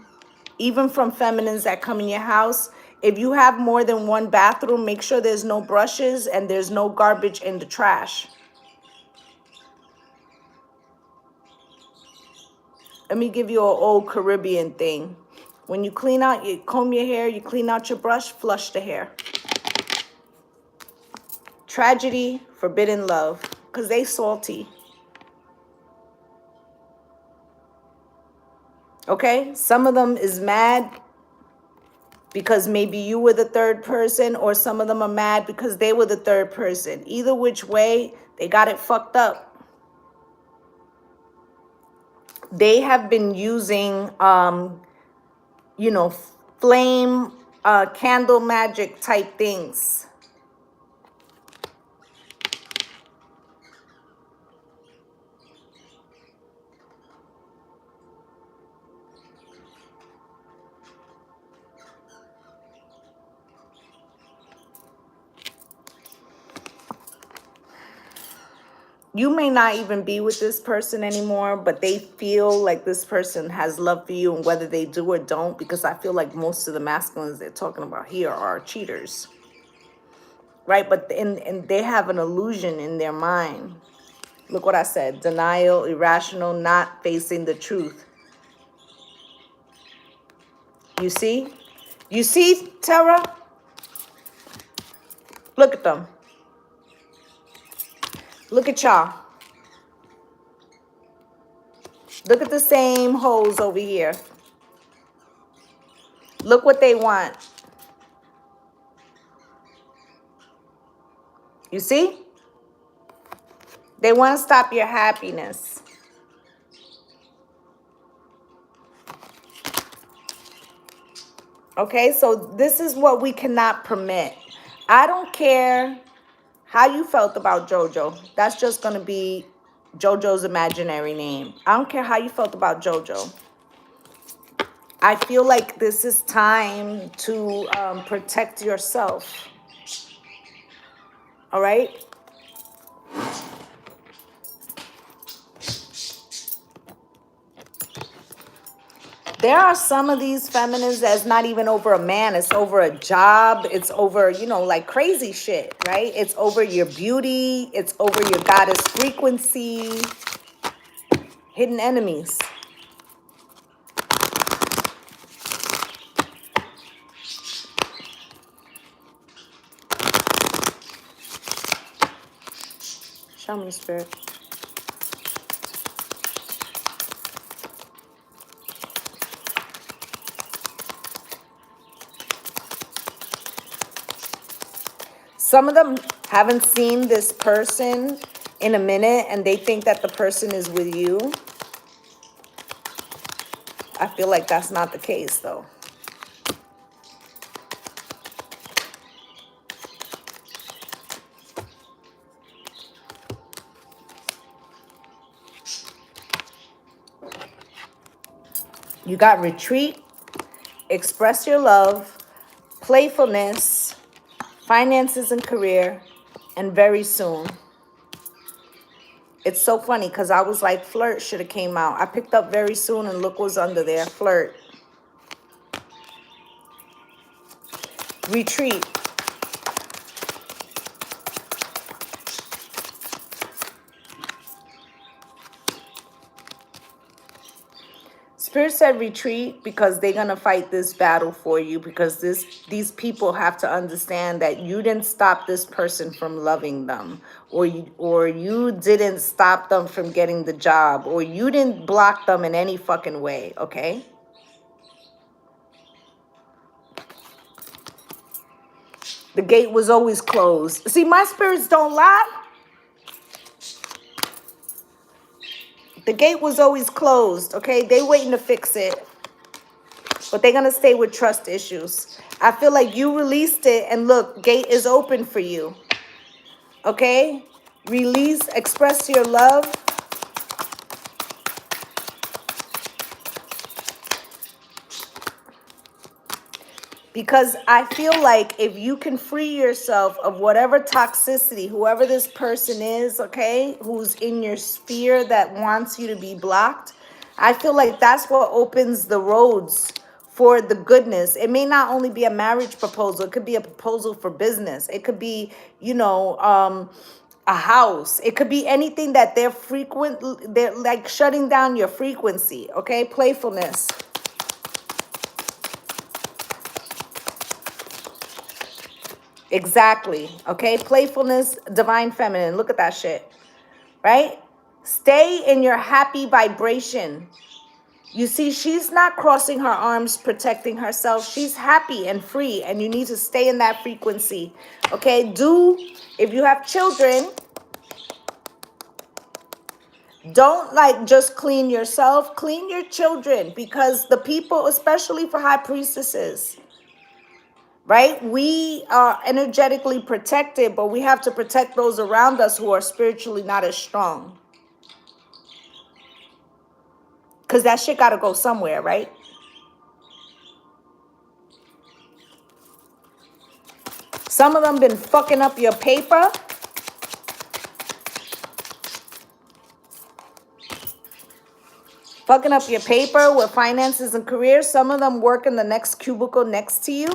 even from feminines that come in your house. If you have more than one bathroom, make sure there's no brushes and there's no garbage in the trash. Let me give you an old Caribbean thing. When you comb your hair, you clean out your brush, flush the hair. Tragedy, forbidden love, because they salty. Okay? Some of them is mad because maybe you were the third person, or some of them are mad because they were the third person. Either which way, they got it fucked up. They have been using, flame, candle magic type things. You may not even be with this person anymore, but they feel like this person has love for you, and whether they do or don't, because I feel like most of the masculines they're talking about here are cheaters, right? But and they have an illusion in their mind. Look what I said: denial, irrational, not facing the truth. You see? You see, Tara? Look at them. Look at y'all. Look at the same hoes over here. Look what they want. You see? They want to stop your happiness. Okay, so this is what we cannot permit. I don't care How you felt about JoJo. That's just going to be JoJo's imaginary name. I don't care how you felt about JoJo. I feel like this is time to protect yourself. All right? There are some of these feminines that's not even over a man. It's over a job. It's over, you know, like crazy shit, right? It's over your beauty. It's over your goddess frequency. Hidden enemies. Show me, Spirit. Some of them haven't seen this person in a minute and they think that the person is with you. I feel like that's not the case, though. You got retreat, express your love, playfulness, finances and career, and very soon. It's so funny because I was like, flirt should have came out. I picked up very soon and look what's under there, flirt. Retreat. Spirit said retreat because they're going to fight this battle for you, because these people have to understand that you didn't stop this person from loving them, or you didn't stop them from getting the job, or you didn't block them in any fucking way, okay? The gate was always closed. See, my spirits don't lie. The gate was always closed, okay? They waiting to fix it. But they're going to stay with trust issues. I feel like you released it, and look, gate is open for you. Okay? Release, express your love. Because I feel like if you can free yourself of whatever toxicity, whoever this person is, okay, who's in your sphere that wants you to be blocked, I feel like that's what opens the roads for the goodness. It may not only be a marriage proposal. It could be a proposal for business. It could be, you know, a house. It could be anything that they're like shutting down your frequency, okay? Playfulness. Exactly. Okay. Playfulness, divine feminine. Look at that shit. Right? Stay in your happy vibration. You see, she's not crossing her arms, protecting herself. She's happy and free, and you need to stay in that frequency. Okay. If you have children, don't like just clean yourself, clean your children, because the people, especially for high priestesses, right? We are energetically protected, but we have to protect those around us who are spiritually not as strong. Because that shit got to go somewhere, right? Some of them been fucking up your paper. Fucking up your paper with finances and career. Some of them work in the next cubicle next to you.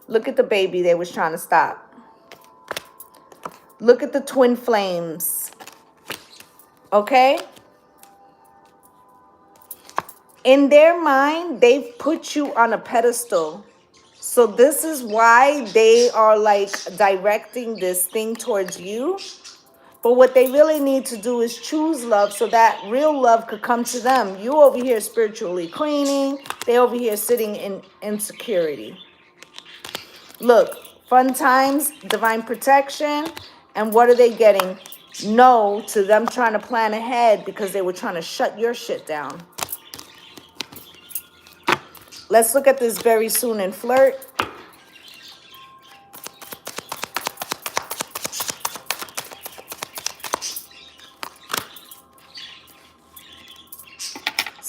Look at the baby they was trying to stop. Look at the twin flames. Okay? In their mind, they've put you on a pedestal. So this is why they are like directing this thing towards you. But what they really need to do is choose love so that real love could come to them. You over here spiritually cleaning. They over here sitting in insecurity. Look, fun times, divine protection. And what are they getting? No to them trying to plan ahead because they were trying to shut your shit down. Let's look at this very soon in flirt.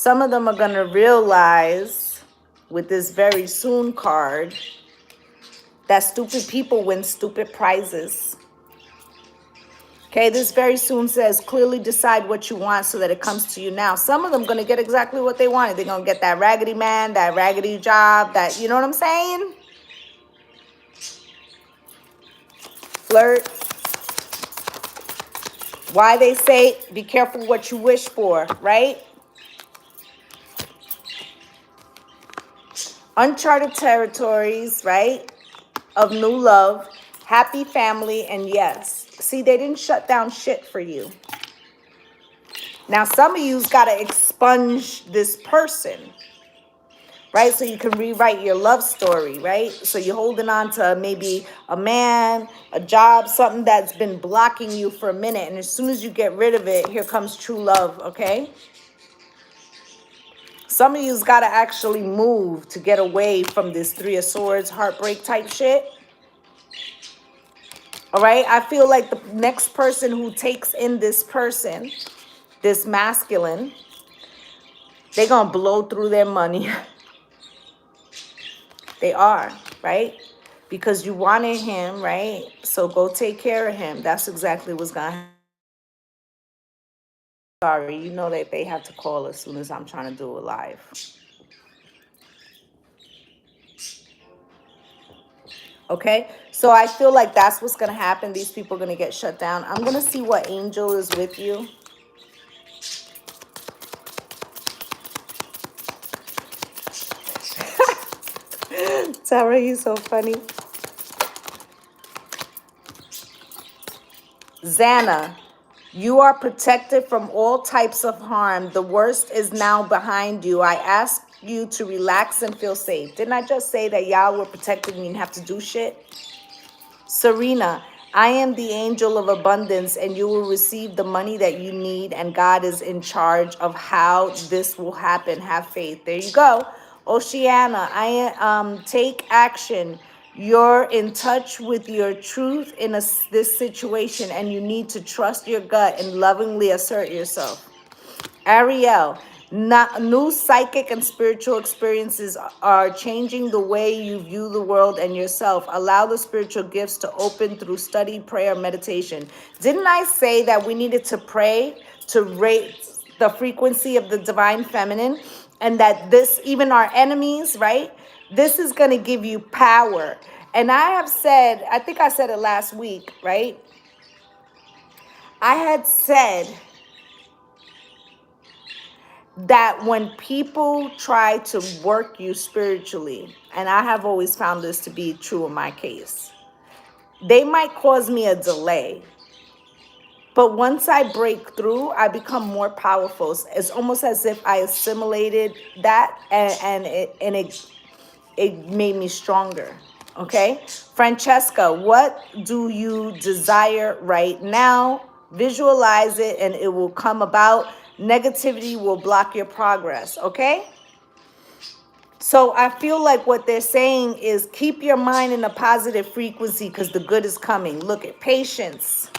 Some of them are going to realize with this very soon card that stupid people win stupid prizes. Okay, this very soon says clearly decide what you want so that it comes to you now. Some of them going to get exactly what they wanted. They're going to get that raggedy man, that raggedy job, that, you know what I'm saying? Flirt. Why they say be careful what you wish for, right? Uncharted territories, right? Of new love, happy family, and yes. See, they didn't shut down shit for you. Now, some of you's got to expunge this person, right? So you can rewrite your love story, right? So you're holding on to maybe a man, a job, something that's been blocking you for a minute. And as soon as you get rid of it, here comes true love, okay? Some of you's got to actually move to get away from this Three of Swords heartbreak type shit. All right? I feel like the next person who takes in this person, this masculine, they're going to blow through their money. They are, right? Because you wanted him, right? So go take care of him. That's exactly what's going to happen. Sorry, you know that they have to call as soon as I'm trying to do it live. Okay, so I feel like that's what's going to happen. These people are going to get shut down. I'm going to see what angel is with you. Tara, he's so funny. Xana, you are protected from all types of harm. The worst is now behind you. I ask you to relax and feel safe. Didn't I just say that y'all were protected and you didn't have to do shit? Serena, I am the angel of abundance and you will receive the money that you need and God is in charge of how this will happen. Have faith. There you go. Oceana, take action. You're in touch with your truth in this situation and you need to trust your gut and lovingly assert yourself. Ariel, new psychic and spiritual experiences are changing the way you view the world and yourself. Allow the spiritual gifts to open through study, prayer, meditation. Didn't I say that we needed to pray to raise the frequency of the divine feminine? And that this, even our enemies, right? This is going to give you power. And I have said, I think I said it last week, right? I had said that when people try to work you spiritually, and I have always found this to be true in my case, they might cause me a delay. But once I break through, I become more powerful. It's almost as if I assimilated that and it made me stronger. Okay? Francesca, what do you desire right now? Visualize it and it will come about. Negativity will block your progress. Okay? So I feel like what they're saying is keep your mind in a positive frequency because the good is coming. Look at patience.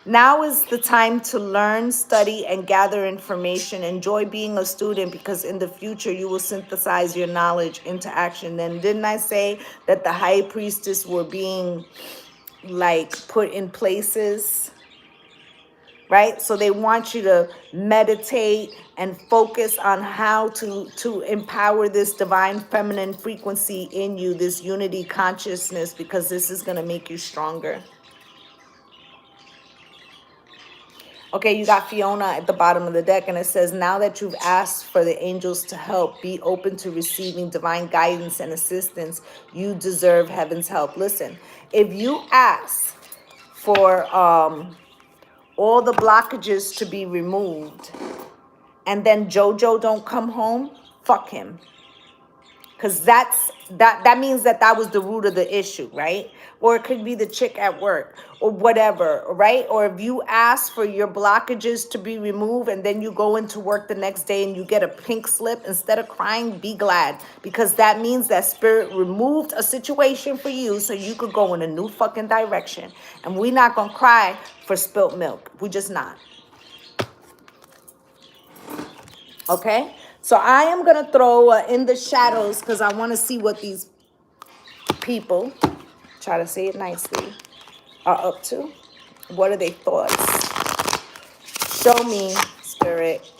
Now is the time to learn, study, and gather information. Enjoy being a student because in the future you will synthesize your knowledge into action. Then didn't I say that the high priestess were being like put in places, right? So they want you to meditate and focus on how to empower this divine feminine frequency in you, this unity consciousness, because this is going to make you stronger. Okay, you got Fiona at the bottom of the deck, and it says, now that you've asked for the angels to help, be open to receiving divine guidance and assistance. You deserve heaven's help. Listen, if you ask for all the blockages to be removed, and then JoJo don't come home, fuck him. Because that means that was the root of the issue, right? Or it could be the chick at work or whatever, right? Or if you ask for your blockages to be removed and then you go into work the next day and you get a pink slip, instead of crying, be glad. Because that means that spirit removed a situation for you so you could go in a new fucking direction. And we're not going to cry for spilt milk. We're just not. Okay, so I am gonna throw in the shadows because I want to see what these people, try to say it nicely, are up to. What are their thoughts? Show me, Spirit.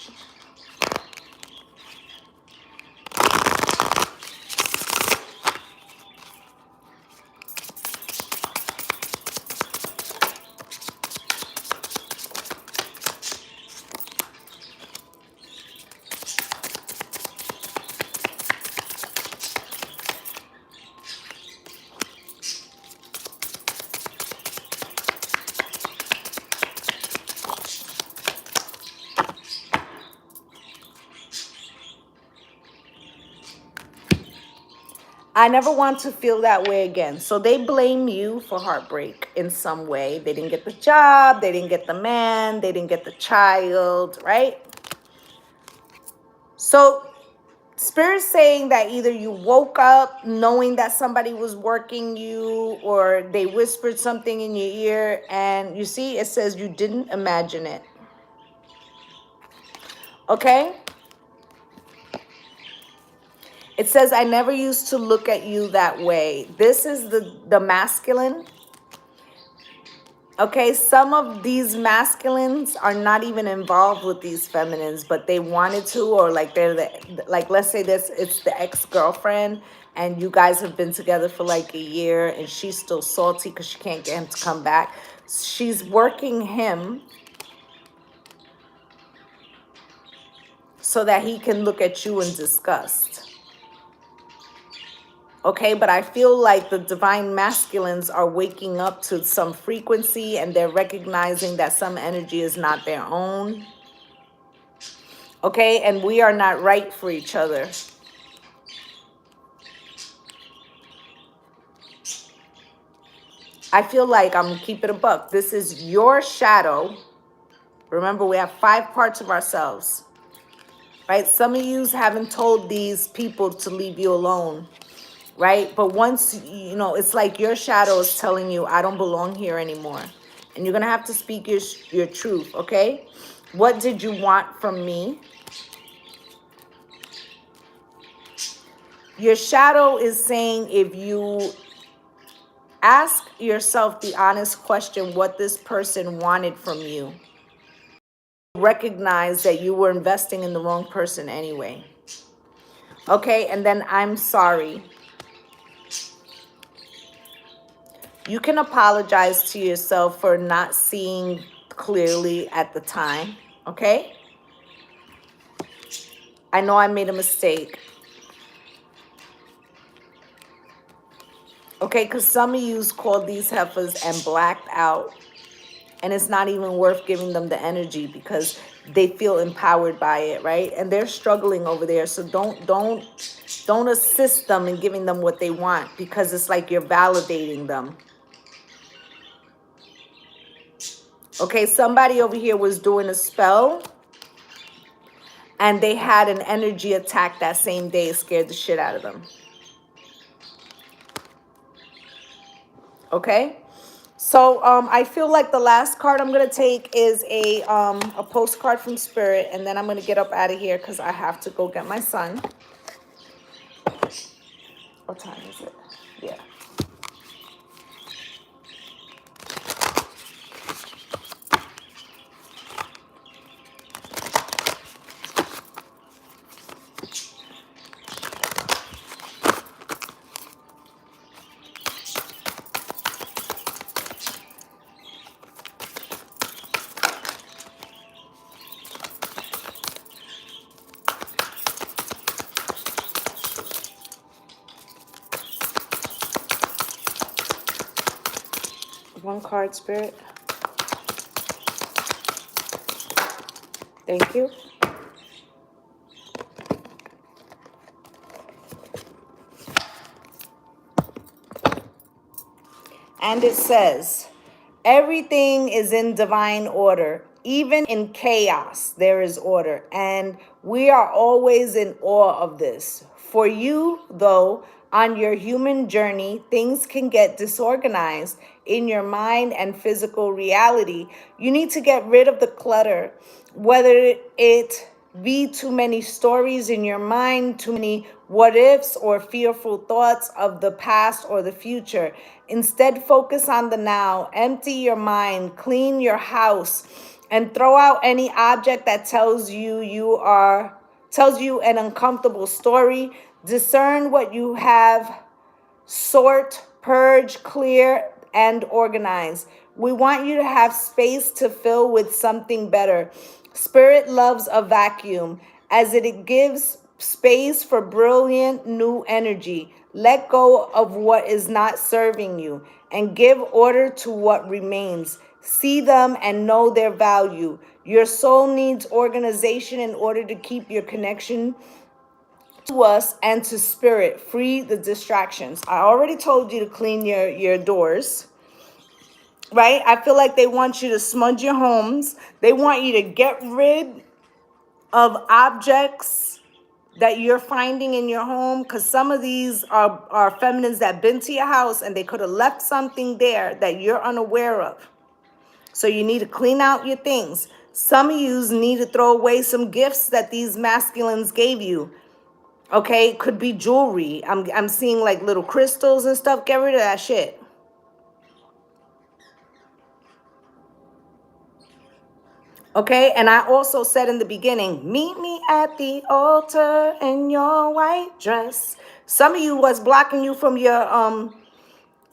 I never want to feel that way again. So they blame you for heartbreak in some way. They didn't get the job, they didn't get the man, they didn't get the child, right? So Spirit's saying that either you woke up knowing that somebody was working you, or they whispered something in your ear, and you see, it says you didn't imagine it. Okay? It says, I never used to look at you that way. This is the masculine. Okay, some of these masculines are not even involved with these feminines, but they wanted to, or like they're like, let's say this, it's the ex-girlfriend, and you guys have been together for like a year, and she's still salty because she can't get him to come back. She's working him so that he can look at you in disgust. Okay, but I feel like the divine masculines are waking up to some frequency, and they're recognizing that some energy is not their own. Okay, and we are not right for each other. I feel like I'm gonna keep it a buck. This is your shadow. Remember, we have 5 parts of ourselves, right? Some of you haven't told these people to leave you alone, right? But once, you know, it's like your shadow is telling you, I don't belong here anymore. And you're going to have to speak your truth, okay? What did you want from me? Your shadow is saying, if you ask yourself the honest question, what this person wanted from you, recognize that you were investing in the wrong person anyway. Okay, and then I'm sorry. You can apologize to yourself for not seeing clearly at the time, okay? I know I made a mistake. Okay, because some of you called these heifers and blacked out. And it's not even worth giving them the energy because they feel empowered by it, right? And they're struggling over there. So don't assist them in giving them what they want, because it's like you're validating them. Okay, somebody over here was doing a spell, and they had an energy attack that same day. It scared the shit out of them. Okay, so I feel like the last card I'm gonna take is a postcard from Spirit, and then I'm gonna get up out of here because I have to go get my son. What time is it? Yeah. One card, Spirit. Thank you. And it says, everything is in divine order. Even in chaos, there is order. And we are always in awe of this. For you, though, on your human journey, things can get disorganized in your mind and physical reality. You need to get rid of the clutter, whether it be too many stories in your mind, too many what ifs or fearful thoughts of the past or the future. Instead, focus on the now. Empty your mind, clean your house, and throw out any object that tells you an uncomfortable story. Discern what you have. Sort, purge, clear, and organize. We want you to have space to fill with something better. Spirit loves a vacuum as it gives space for brilliant new energy. Let go of what is not serving you and give order to what remains. See them and know their value. Your soul needs organization in order to keep your connection to us and to spirit. Free the distractions. I already told you to clean your doors, right? I feel like they want you to smudge your homes. They want you to get rid of objects that you're finding in your home, because some of these are feminines that been to your house and they could have left something there that you're unaware of. So you need to clean out your things. Some of you need to throw away some gifts that these masculines gave you. Okay, could be jewelry. I'm seeing like little crystals and stuff. Get rid of that shit. Okay, and I also said in the beginning, meet me at the altar in your white dress. Some of you, what's blocking you from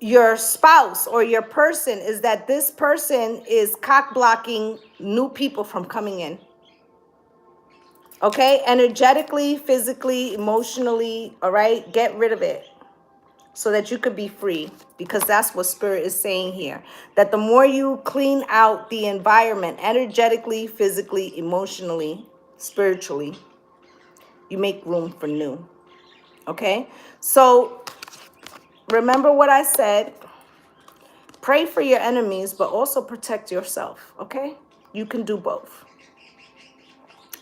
your spouse or your person is that this person is cock blocking new people from coming in. Okay, energetically, physically, emotionally, all right, get rid of it so that you could be free, because that's what spirit is saying here, that the more you clean out the environment energetically, physically, emotionally, spiritually, you make room for new. Okay, so remember what I said. Pray for your enemies, but also protect yourself. Okay, you can do both.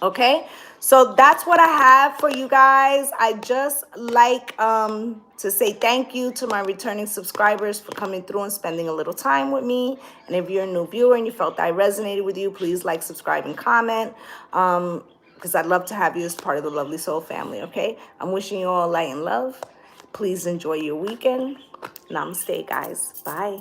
Okay, so that's what I have for you guys. I just like to say thank you to my returning subscribers for coming through and spending a little time with me. And if you're a new viewer and you felt I resonated with you, please like, subscribe, and comment, because I'd love to have you as part of the Lovely Soul family. Okay, I'm wishing you all light and love. Please enjoy your weekend. Namaste, guys. Bye.